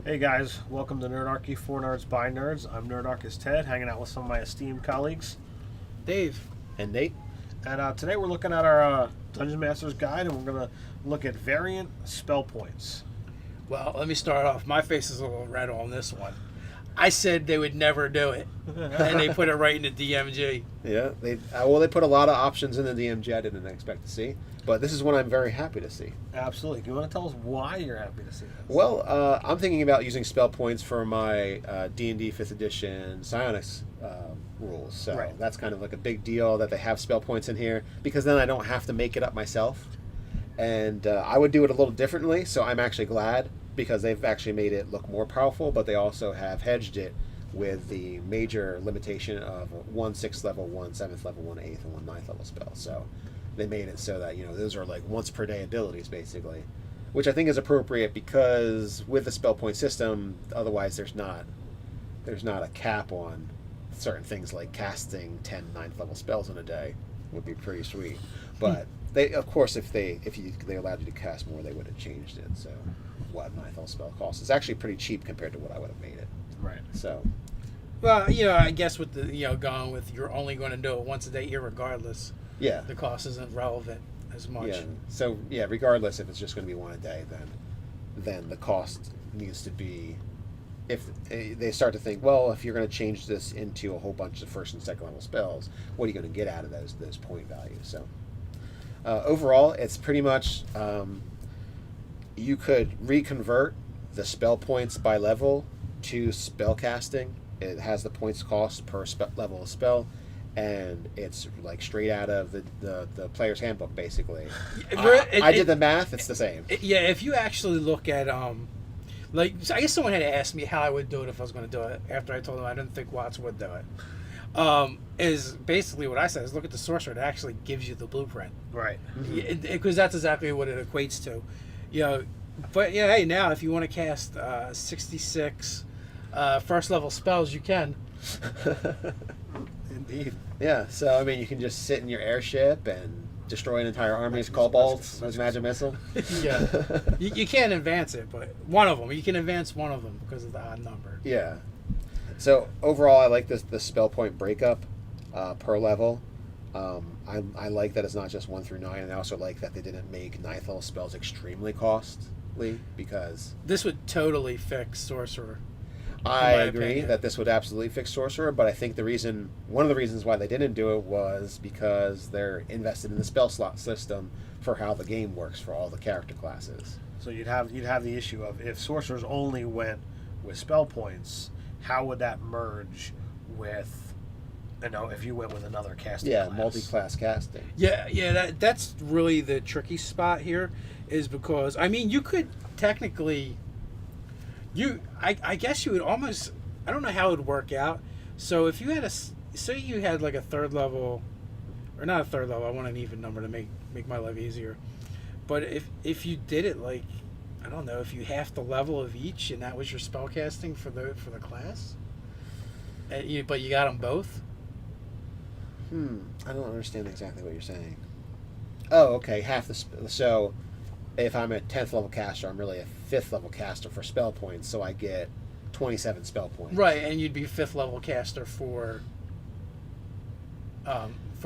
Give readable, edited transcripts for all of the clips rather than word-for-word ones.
Hey guys, welcome to Nerdarchy for Nerds by Nerds. I'm Nerdarchist Ted, hanging out with some of my esteemed colleagues. Dave. And Nate. And today we're looking at our Dungeon Master's Guide, and we're going to look at variant spell points. Well, let me start off. My face is a little red on this one. I said they would never do it, and they put it right in the DMG. Yeah, they put a lot of options in the DMG I didn't expect to see, but this is one I'm very happy to see. Absolutely. Do you want to tell us why you're happy to see this? Well, I'm thinking about using spell points for my D&D 5th edition psionics rules, so Right. that's kind of like a big deal that they have spell points in here, because then I don't have to make it up myself, and I would do it a little differently, so I'm actually glad, because they've actually made it look more powerful, but they also have hedged it with the major limitation of 1 6th level, 1 7th level, 1 8th, and 1 9th level spell. So they made it so that, those are like once per day abilities, basically, which I think is appropriate, because with the spell point system, otherwise there's not a cap on certain things, like casting 10 9th level spells in a day would be pretty sweet. But they, of course, if they allowed you to cast more, they would have changed it. So what 9th level spell costs is actually pretty cheap compared to what I would have made it. Right. So, Well, I guess with the going with you're only going to do it once a day, irregardless. yeah. The cost isn't relevant as much. Yeah. So yeah, regardless if it's just going to be one a day, then the cost needs to be. If they start to think, well, if you're going to change this into a whole bunch of first and second level spells, what are you going to get out of those point values? So overall, it's pretty much you could reconvert the spell points by level to spell casting. It has the points cost per level of spell, and it's like straight out of the player's handbook, basically. I did the math; it's the same. If you actually look at I guess someone had asked me how I would do it if I was going to do it. After I told them I didn't think Watts would do it, is basically what I said is look at the sorcerer. It actually gives you the blueprint, Right. because that's exactly what it equates to. But hey, now if you want to cast 66 first level spells, you can. Indeed. Yeah, so I mean, you can just sit in your airship and destroy an entire army's kobolds with magic missile. Yeah, you can't advance it, but one of them you can advance one of them because of the odd number. Yeah. So overall, I like the spell point breakup per level. I like that it's not just 1 through 9, and I also like that they didn't make 9th level spells extremely costly, because This would totally fix sorcerer. I my agree opinion. that this would absolutely fix sorcerer, but I think one of the reasons why they didn't do it was because they're invested in the spell slot system for how the game works for all the character classes. So you'd have the issue of, if sorcerers only went with spell points, how would that merge with, if you went with another casting Yeah, class? multi-class casting. That's really the tricky spot here, is because you could technically. I guess you would almost, I don't know how it would work out. So if you had say you had like a third level, or not a third level, I want an even number to make my life easier. But if you did it like, I don't know, if you half the level of each and that was your spell casting for the class, but you got them both. I don't understand exactly what you're saying. Oh, okay, half the so if I'm a 10th level caster, I'm really a 5th level caster for spell points, so I get 27 spell points. Right, and you'd be 5th level caster for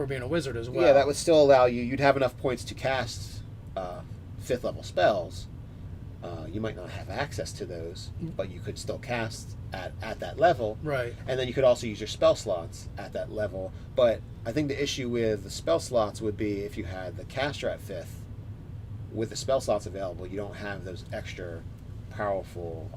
being a wizard as well. Yeah, that would still allow you'd have enough points to cast 5th level spells. You might not have access to those, but you could still cast at that level. Right. And then you could also use your spell slots at that level. But I think the issue with the spell slots would be if you had the caster at 5th, with the spell slots available, you don't have those extra powerful,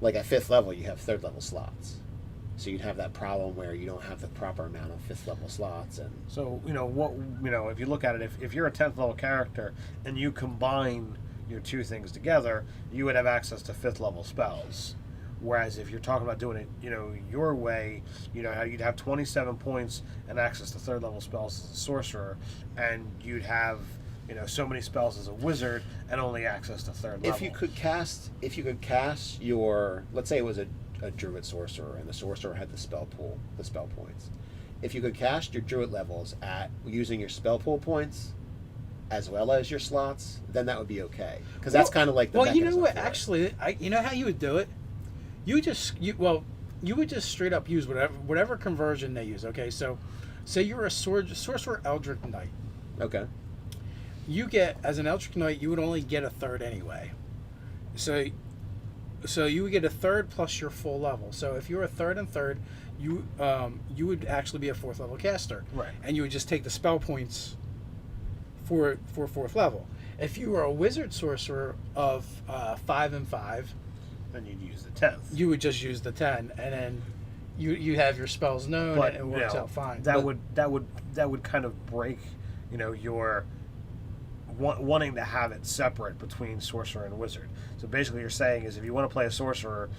like at 5th level, you have 3rd level slots. So you'd have that problem where you don't have the proper amount of 5th level slots. And So, if you look at it, if you're a 10th level character and you combine your two things together, you would have access to 5th level spells. Whereas if you're talking about doing it, your way, how you'd have 27 points and access to 3rd level spells as a sorcerer, and you'd have, so many spells as a wizard and only access to 3rd level. if you could cast your, let's say it was a druid sorcerer, and the sorcerer had the spell points. If you could cast your druid levels at using your spell pool points, as well as your slots, then that would be okay. Because that's kind of like the well, you know mechanism what? for it. Actually, you know how you would do it. You would just straight up use whatever conversion they use. Okay, so say you're a sorcerer Eldritch Knight. Okay. You get, as an Eldritch Knight, you would only get a third anyway. So you would get a third plus your full level. So if you're a third and third, you would actually be a 4th level caster. Right. And you would just take the spell points for 4th level. If you were a wizard sorcerer of 5 and 5, then you'd use the 10th. you would just use the 10, and then you have your spells known, But and it works out fine. That would kind of break, your wanting to have it separate between sorcerer and wizard. So basically, you're saying is if you want to play a sorcerer,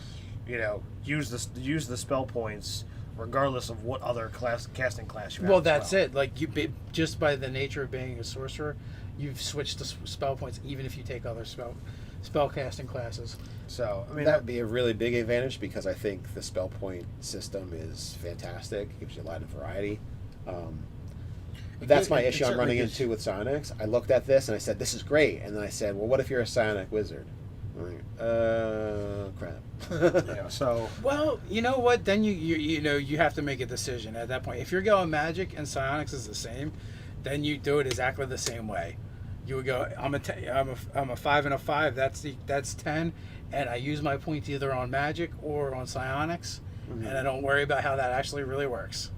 use the spell points regardless of what other casting class you have. Well, as that's well. it. Like just by the nature of being a sorcerer, you've switched the spell points, even if you take other spell casting classes. So I mean that would be a really big advantage because I think the spell point system is fantastic. It gives you a lot of variety. That's my issue I'm running into with psionics. I looked at this and I said, this is great. And then I said, well, what if you're a psionic wizard? I'm like, crap. So Well, you know what? Then you have to make a decision at that point. If you're going magic and psionics is the same, then you do it exactly the same way. You would go, I'm a 5 and a 5. That's 10, and I use my points either on magic or on psionics, and I don't worry about how that actually really works.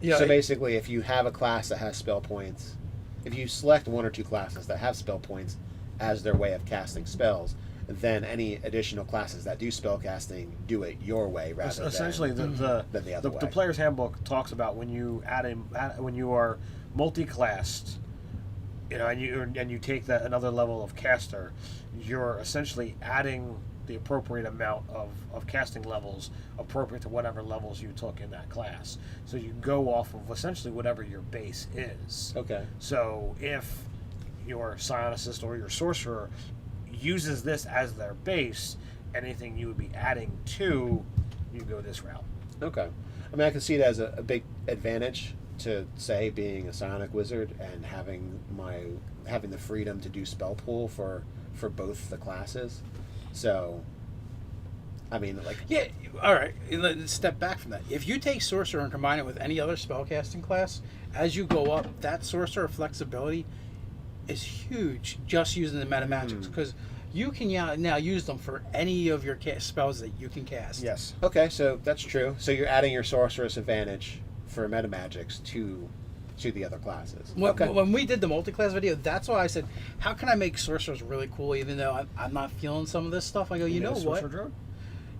So basically, if you have a class that has spell points, if you select 1 or 2 classes that have spell points as their way of casting spells, then any additional classes that do spell casting do it your way rather essentially than the other way. The player's handbook talks about when you when you are multi-classed, and you take that another level of caster, you're essentially adding the appropriate amount of casting levels appropriate to whatever levels you took in that class. So you go off of essentially whatever your base is. Okay. So if your psionicist or your sorcerer uses this as their base, anything you would be adding to, you go this route. Okay. I mean, I can see it as a big advantage to, say, being a psionic wizard and having the freedom to do spell pool for both the classes. So, I mean, like... Yeah, all right. Let's step back from that. If you take sorcerer and combine it with any other spellcasting class, as you go up, that sorcerer flexibility is huge just using the meta magics, because you can now use them for any of your spells that you can cast. Yes. Okay, so that's true. So you're adding your sorceress advantage for meta magics to the other classes. When we did the multi-class video, that's why I said, how can I make sorcerers really cool even though I'm not feeling some of this stuff? I go, you know what?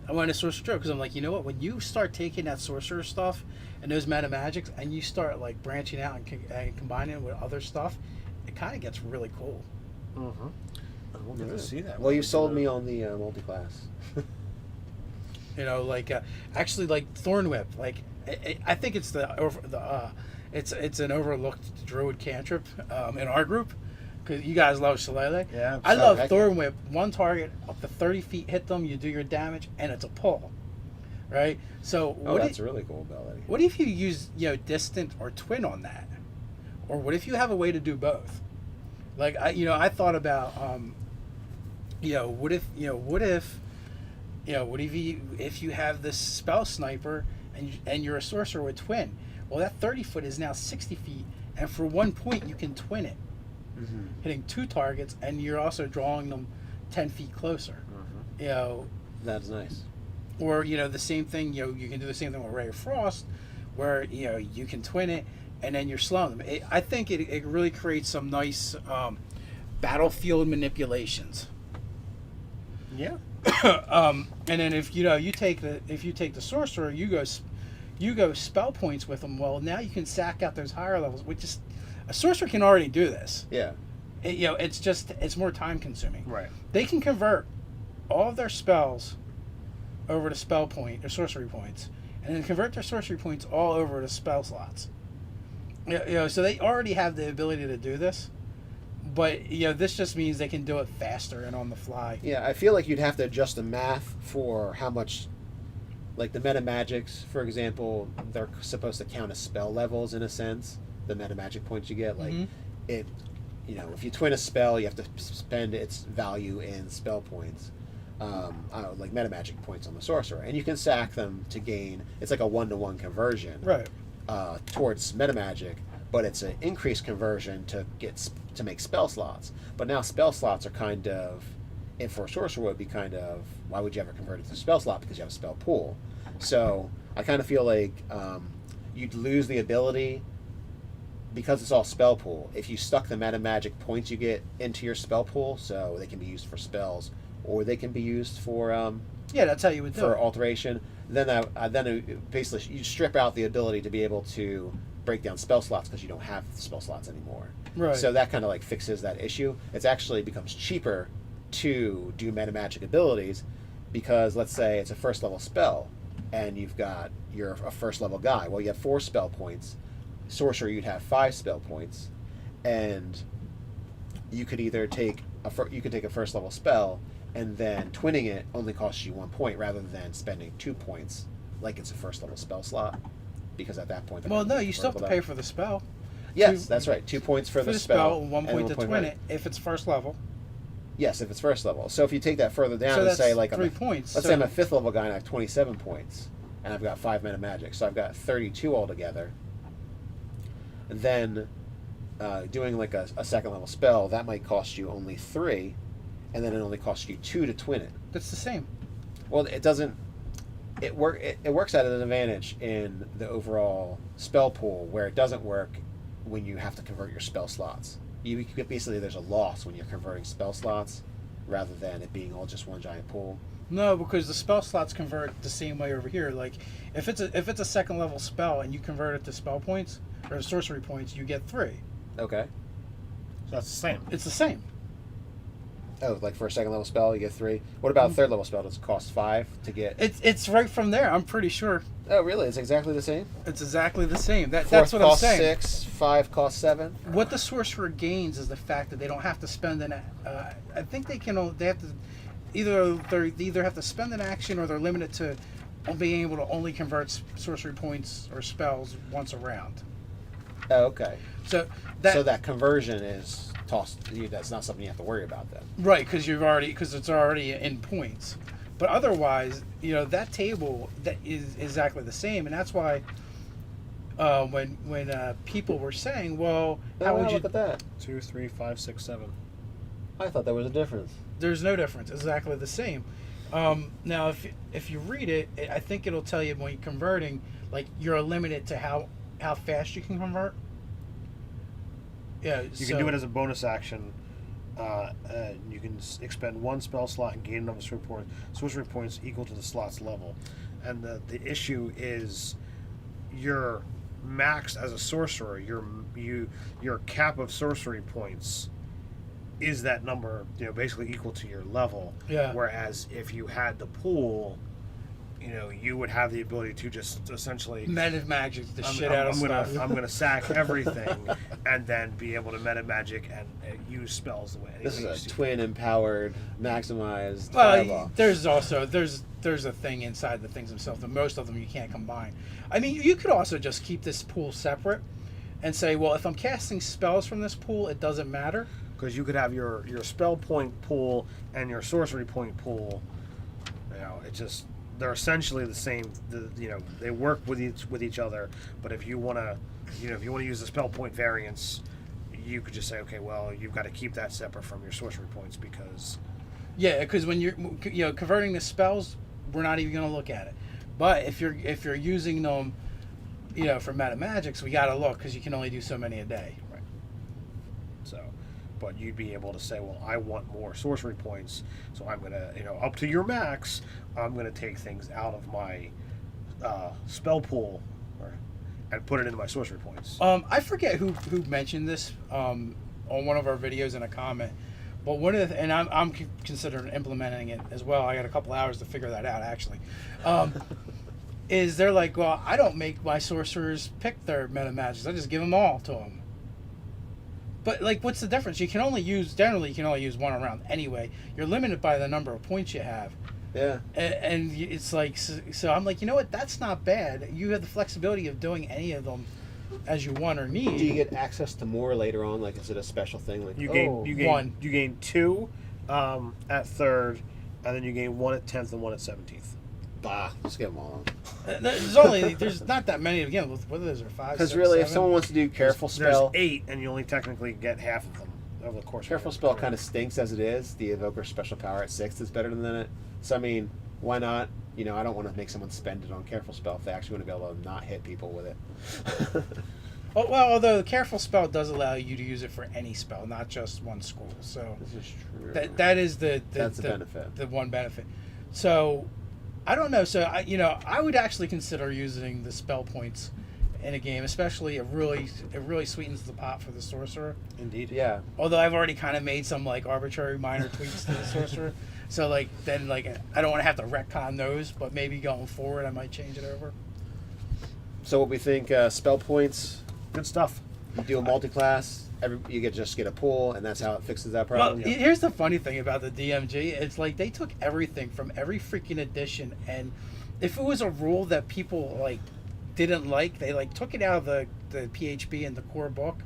I want a sorcerer druid because I'm like, you know what? When you start taking that sorcerer stuff and those meta magics and you start like branching out and combining it with other stuff, it kind of gets really cool. Mm-hmm. We'll get to see that. Well, you sold me on the multi-class. Actually, like Thorn Whip. Like, I think it's it's an overlooked druid cantrip in our group because you guys love Shillelagh. Yeah, I love Thorn Whip. One target up to 30 feet, hit them, you do your damage, and it's a pull, right? So that's a really cool ability. What if you use distant or twin on that, or what if you have a way to do both? Like I thought about what if you have this spell sniper and you're a sorcerer with twin? Well, that 30 foot is now 60 feet, and for 1 point you can twin it, hitting 2 targets, and you're also drawing them 10 feet closer. That's nice. Or the same thing. You can do the same thing with Ray of Frost, where you can twin it, and then you're slowing them. I think it really creates some nice battlefield manipulations. Yeah. And then if you take the sorcerer, you go spell points with them. Well, now you can sack out those higher levels, which is a sorcerer can already do this. Yeah. It's more time consuming. Right. They can convert all of their spells over to spell point or sorcery points, and then convert their sorcery points all over to spell slots. So they already have the ability to do this. But this just means they can do it faster and on the fly. Yeah, I feel like you'd have to adjust the math for how much, like the meta magics, for example, they're supposed to count as spell levels in a sense. the meta magic points you get. Like Mhm. it, if you twin a spell, you have to spend its value in spell points, like meta magic points on the sorcerer, and you can sack them to gain. It's like a 1-to-1 conversion, Right. Towards meta magic, but it's an increased conversion to make spell slots. But now spell slots are kind of, and for a sorcerer would be kind of, why would you ever convert it to a spell slot? Because you have a spell pool. So I kind of feel like you'd lose the ability, because it's all spell pool, if you stuck the meta magic points you get into your spell pool, so they can be used for spells or they can be used for Yeah, that's how you would do for it. alteration. Then basically you strip out the ability to be able to break down spell slots because you don't have spell slots anymore. Right. So that kind of like fixes that issue. It actually becomes cheaper to do meta magic abilities, because let's say it's a first level spell and you're a first level guy. Well, you have 4 spell points. Sorcerer, you'd have 5 spell points, and you could either take a first level spell, and then twinning it only costs you 1 point rather than spending 2 points like it's a first level spell slot, because at that point. Well, no, you still have to pay for the spell. Yes, that's right. 2 points for the spell, and 1 point to twin right. it if it's first level. Yes, if it's first level. So if you take that further down So and that's say like 3 points. Let's say I'm a 5th level guy and I have 27 points, and I've got 5 meta magic, so I've got 32 altogether. And then doing like a second level spell, that might cost you only 3, and then it only costs you 2 to twin it. That's the same. Well, it doesn't. It works at an advantage in the overall spell pool, where it doesn't work when you have to convert your spell slots. Basically, there's a loss when you're converting spell slots, rather than it being all just one giant pool. No, because the spell slots convert the same way over here. Like if it's a second level spell and you convert it to spell points or sorcery points, you get 3. Okay. So that's the same. It's the same. Oh, like for a second level spell, you get 3. What about a third level spell? Does it cost 5 to get? It's right from there. I'm pretty sure Oh, really? It's exactly the same. it's exactly the same. That's Fourth what I'm costs saying. 6, 5 costs 7. What the sorcerer gains is the fact that they don't have to spend an. I think they can. They have to they either have to spend an action, or they're limited to being able to only convert sorcery points or spells once a round. Oh, okay. So So that conversion is tossed. That's not something you have to worry about then. right, because it's already in points. But otherwise, that table that is exactly the same, and that's why when people were saying, "Well, how would you?" Look at that. 2, 3, 5, 6, 7. I thought there was a difference. There's no difference. It's exactly the same. Now, if you read it, I think it'll tell you when you're converting, like you're limited to how fast you can convert. Yeah, You can do it as a bonus action. You can expend 1 spell slot and gain another sorcery points equal to the slot's level. And the issue is you're maxed as a sorcerer. Your cap of sorcery points is that number, basically equal to your level. Yeah. Whereas if you had the pool, you would have the ability to just essentially meta magic the shit out of stuff. I'm gonna sack everything and then be able to meta magic and use spells the way. This is a twin empowered, maximized Well, fireball. there's a thing inside the things themselves, and most of them you can't combine. I mean, you could also just keep this pool separate and say, well, if I'm casting spells from this pool, it doesn't matter. Because you could have your spell point pool and your sorcery point pool. They're essentially the same. They work with each other. But if you want to, use the spell point variance, you could just say, okay, well, you've got to keep that separate from your sorcery points because. Yeah, because when you're converting the spells, we're not even going to look at it. But if you're using them, for meta magics, we got to look because you can only do so many a day. Right. So. But you'd be able to say, well, I want more sorcery points, so I'm going to, up to your max, I'm going to take things out of my spell pool and put it into my sorcery points. I forget who mentioned this on one of our videos in a comment, but one of the, and I'm considering implementing it as well. I got a couple hours to figure that out, actually. Is they're like, well, I don't make my sorcerers pick their meta magics. I just give them all to them. But what's the difference? Generally you can only use 1 around anyway. You're limited by the number of points you have. Yeah. And it's like, so I'm like, you know what? That's not bad. You have the flexibility of doing any of them as you want or need. Do you get access to more later on? Like, is it a special thing? Like, one. You gain 2 at 3rd, and then you gain 1 at 10th and 1 at 17th. bah, just get them all. There's not that many again. Whether there's 5. Because really, if someone wants to do careful spell, there's 8, and you only technically get half of them over the course. Careful spell kind of stinks as it is. The evoker special power at 6 is better than it. So I mean, why not? You know, I don't want to make someone spend it on careful spell if they actually want to be able to not hit people with it. Well, although the careful spell does allow you to use it for any spell, not just one school. So this is true. That is that's the benefit. The one benefit. So I don't know. So I would actually consider using the spell points in a game, especially it really sweetens the pot for the sorcerer. Indeed. Yeah. Although I've already kind of made some like arbitrary minor tweaks to the sorcerer, so I don't want to have to retcon those, but maybe going forward I might change it over. So what we think? Spell points. Good stuff. You do a multi-class. You just get a pool, and that's how it fixes that problem. Well, here's the funny thing about the DMG. It's like they took everything from every freaking edition, and if it was a rule that people didn't like, they took it out of the PHB and the core book,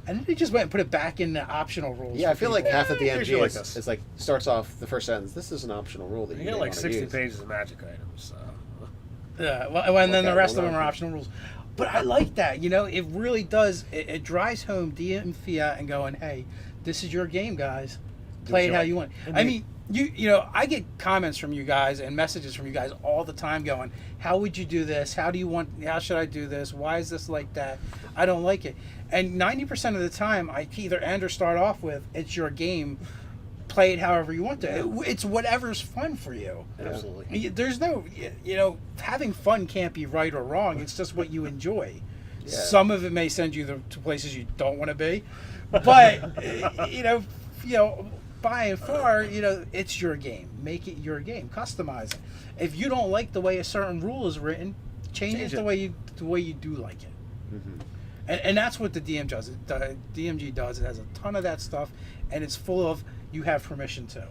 and then they just went and put it back in the optional rules. Yeah, I feel like half of the usually DMG like is this. starts off the first sentence. This is an optional rule that You you get may wanna 60 use. pages of magic items. Yeah, well, and then the Okay, rest well, of them are okay. optional rules. But I like that. It really does. It drives home DM Fiat and going, hey, this is your game, guys. Play it how you want. I mean, I get comments from you guys and messages from you guys all the time going, how would you do this? How should I do this? Why is this like that? I don't like it. And 90% of the time, I either end or start off with, it's your game. Play it however you want to. It's whatever's fun for you. Absolutely. There's no, having fun can't be right or wrong. It's just what you enjoy. Yeah. Some of it may send you to places you don't want to be, but by and far, it's your game. Make it your game. Customize it. If you don't like the way a certain rule is written, change it the way you do like it. Mm-hmm. And that's what the DMG does. The DMG does. It has a ton of that stuff, and it's full of you have permission to.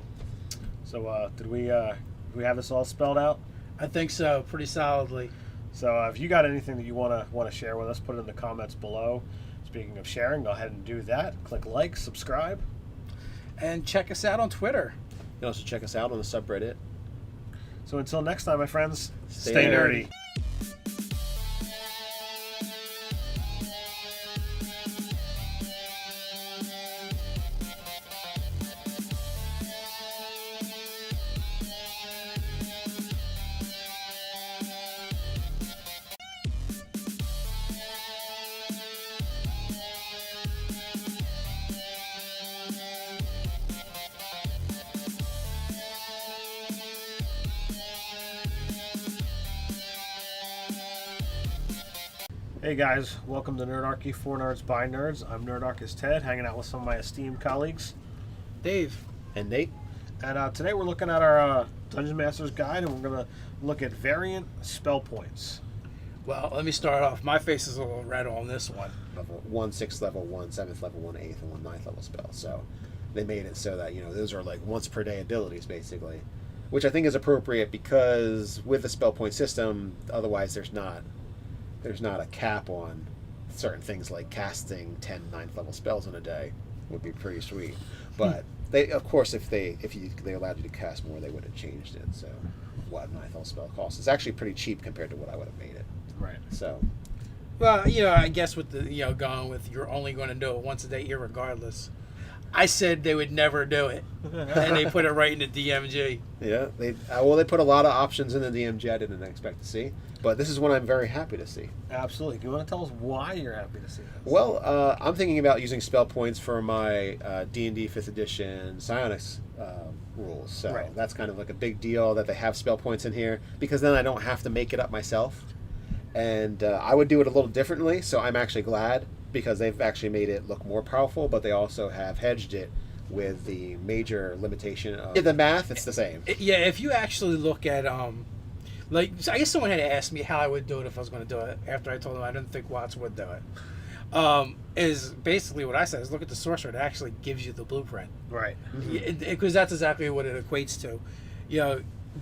So did we have this all spelled out? I think so, pretty solidly. So if you got anything that you want to share with us, put it in the comments below. Speaking of sharing, go ahead and do that. Click like, subscribe. And check us out on Twitter. You can also check us out on the subreddit. So until next time, my friends, Stay stay nerdy. nerdy. Hey guys, welcome to Nerdarchy, for Nerds by Nerds. I'm Nerdarchist Ted, hanging out with some of my esteemed colleagues. Dave. And Nate. And today we're looking at our Dungeon Master's Guide, and we're going to look at variant spell points. Well, let me start off. My face is a little red on this one. Level 1 6th level, 1 7th level, 1 8th, and 1 9th level spell. So they made it so that those are like once per day abilities basically, which I think is appropriate because with the spell point system, otherwise there's not a cap on certain things like casting 10 9th level spells in a day would be pretty sweet. But they, of course, if they allowed you to cast more, they would have changed it. So what 9th level spell costs is actually pretty cheap compared to what I would have made it. Right. So. Well, I guess with the going with you're only going to do it once a day, irregardless. I said they would never do it, and they put it right in the DMG. Yeah, they put a lot of options in the DMG I didn't expect to see, but this is one I'm very happy to see. Absolutely. Do you want to tell us why you're happy to see this? Well, I'm thinking about using spell points for my D&D 5th edition psionics rules, so Right. that's kind of like a big deal that they have spell points in here, because then I don't have to make it up myself, and I would do it a little differently, so I'm actually glad, because they've actually made it look more powerful, but they also have hedged it with the major limitation of the math. It's the same. Yeah, if you actually look at I guess someone had asked me how I would do it if I was going to do it after I told them I didn't think Watts would do it. Is basically what I said is look at the sorcerer. It actually gives you the blueprint. Right. Because that's exactly what it equates to.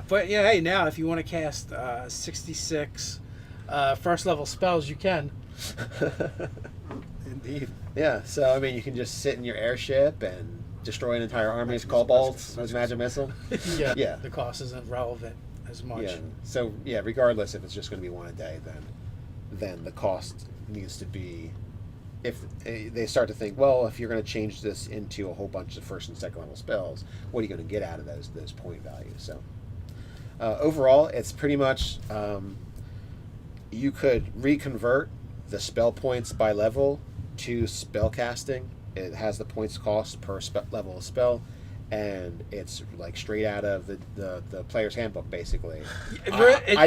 But hey, now if you want to cast 66 first level spells, you can. Indeed. Yeah, so I mean, you can just sit in your airship and destroy an entire army's kobolds with magic missile. Yeah. Yeah. The cost isn't relevant as much. Yeah. So yeah, regardless if it's just going to be one a day, then the cost needs to be. If they start to think, well, if you're going to change this into a whole bunch of first and second level spells, what are you going to get out of those point values? So overall, it's pretty much you could reconvert the spell points by level to spell casting. It has the points cost per level of spell, and it's like straight out of the player's handbook, basically. It-